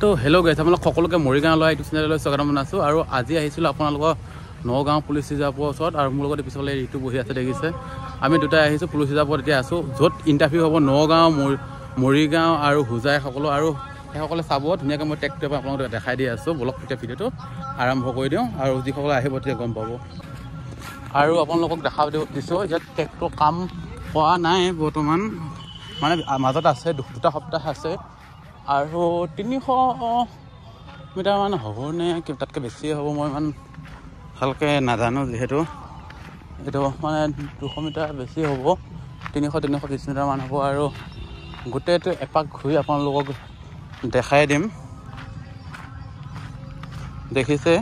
তো হেল্ল' গাইছ আপোনালোক সকলোকে মৰিগাঁৱলৈ ইউটিউব চেনেললৈ স্বাগতম জনাইছোঁ। আৰু আজি আহিছিলোঁ আপোনালোকৰ নগাঁও পুলিচ ৰিজাৰ্ভৰ ওচৰত। আৰু মোৰ লগত পিছলৈ ঋতু বহি আছে দেখিছে। আমি দুটাই আহিছোঁ পুলিচ ৰিজাৰ্ভত এতিয়া আছোঁ, য'ত ইণ্টাৰভিউ হ'ব নগাঁও, মৰিগাঁও আৰু হোজাই সকলো। আৰু সেইসকলে চাব ধুনীয়াকৈ মই ট্ৰেকটো আপোনালোকক দেখাই দি আছোঁ। বলক তেতিয়া ভিডিঅ'টো আৰম্ভ কৰি দিওঁ আৰু যিসকলে আহিব তেতিয়া গম পাব। আৰু আপোনালোকক দেখা দিছোঁ যে ট্ৰেকটো কাম কৰা নাই বৰ্তমান, মানে মাজত আছে, দুটা সপ্তাহ আছে। আৰু 300 মিটাৰমান হ'বনে তাতকৈ বেছিয়ে হ'ব, মই ইমান ভালকৈ নাজানো। যিহেতু এইটো মানে 200 মিটাৰ বেছি হ'ব, 300-320 মিটাৰমান হ'ব। আৰু গোটেইটো এপাক ঘূৰি আপোনালোকক দেখাই দিম। দেখিছে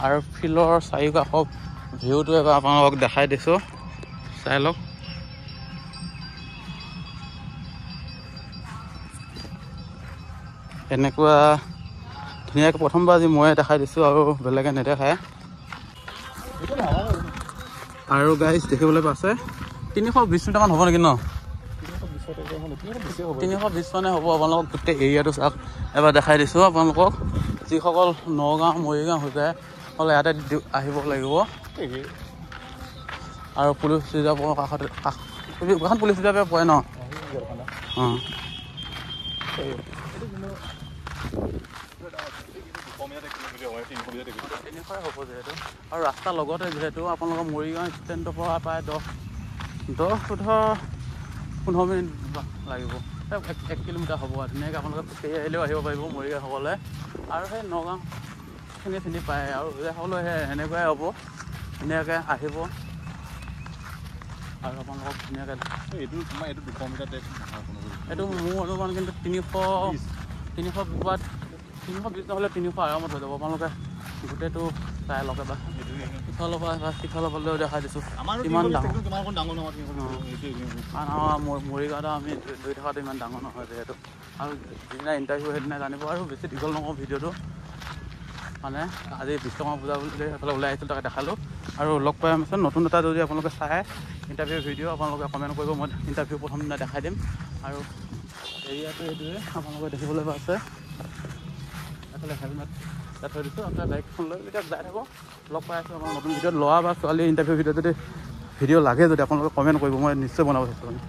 আৰু ফিল্ডৰ চাৰিওকাষৰ ভিউটো এবাৰ আপোনালোকক দেখাই দিছোঁ, চাই লওক। এনেকুৱা ধুনীয়াকৈ প্ৰথমবাৰ আজি ময়ে দেখাই দিছোঁ আৰু বেলেগে নেদেখায়। আৰু গাইজ দেখিবলৈ পাইছে 320 মিটাৰমান হ'ব নেকি ন? 320 মানে হ'ব। আপোনালোকক গোটেই এৰিয়াটো চাওক, এবাৰ দেখাই দিছোঁ আপোনালোকক। যিসকল নগাঁও, মৰিগাঁও হৈ যায় সকলে ইয়াতে আহিব লাগিব। আৰু পুলিচ ৰিজাৰ্ভৰ কাষতে এখন পুলিচ ৰিজাৰ্ভে পৰে ন? অঁ, তেনেকুৱাই হ'ব যিহেতু। আৰু ৰাস্তাৰ লগতে যিহেতু আপোনালোকৰ মৰিগাঁও ষ্টেণ্ডৰ পৰা প্ৰায় 10-15 মিনিট লাগিব, 1 কিলোমিটাৰ হ'ব। ধুনীয়াকৈ আপোনালোকে খোজকাঢ়ি আহিলেও আহিব পাৰিব মৰিগাঁওসকলে। আৰু সেই নগাঁওখিনি চিনি পায় আৰু সকলো সেনেকুৱাই হ'ব, ধুনীয়াকৈ আহিব। আৰু আপোনালোকক ধুনীয়াকৈ এইটো 200 মিটাৰ ট্ৰেক, এইটো মোৰ অনুমান কিন্তু 320 নহ'লে 300 আৰামত হৈ যাব। আপোনালোকে গোটেইটো চাই লওক এবাৰ, সিফালৰ পৰা সিফালৰ ফালেও দেখাই দিছোঁ ইমান ডাঙৰ। মৰিগাঁৱত আমি ধৰি থকাটো ইমান ডাঙৰ নহয় যিহেতু। আৰু যিদিনা ইণ্টাৰভিউ সেইদিনা জানিব। আৰু বেছি দীঘল নকওঁ ভিডিঅ'টো, মানে আজি বিশ্বকৰ্মা পূজা বুলি সেইফালে ওলাই আহিছিলোঁ, তাকে দেখালোঁ। আৰু লগ পাই আছে নতুন এটা যদি আপোনালোকে চাই ইণ্টাৰভিউ ভিডিঅ' আপোনালোকে কমেণ্ট কৰিব, মই ইণ্টাৰভিউ প্ৰথম দিনা দেখাই দিম। আৰু এৰিয়াটো এইটোৱে আপোনালোকে দেখিবলৈ পাইছে। এফালে হেলমেট থৈ দিছোঁ, আপোনাৰ বাইকখন লৈ এতিয়া যাই থাকোঁ। লগ পাই আছোঁ আমাৰ নতুন ভিডিঅ'ত। ল'ৰা বা ছোৱালী ইণ্টাৰভিউ ভিডিঅ' যদি ভিডিঅ' লাগে যদি আপোনালোকে কমেণ্ট কৰিব, মই নিশ্চয় বনাব চেষ্টা কৰিম।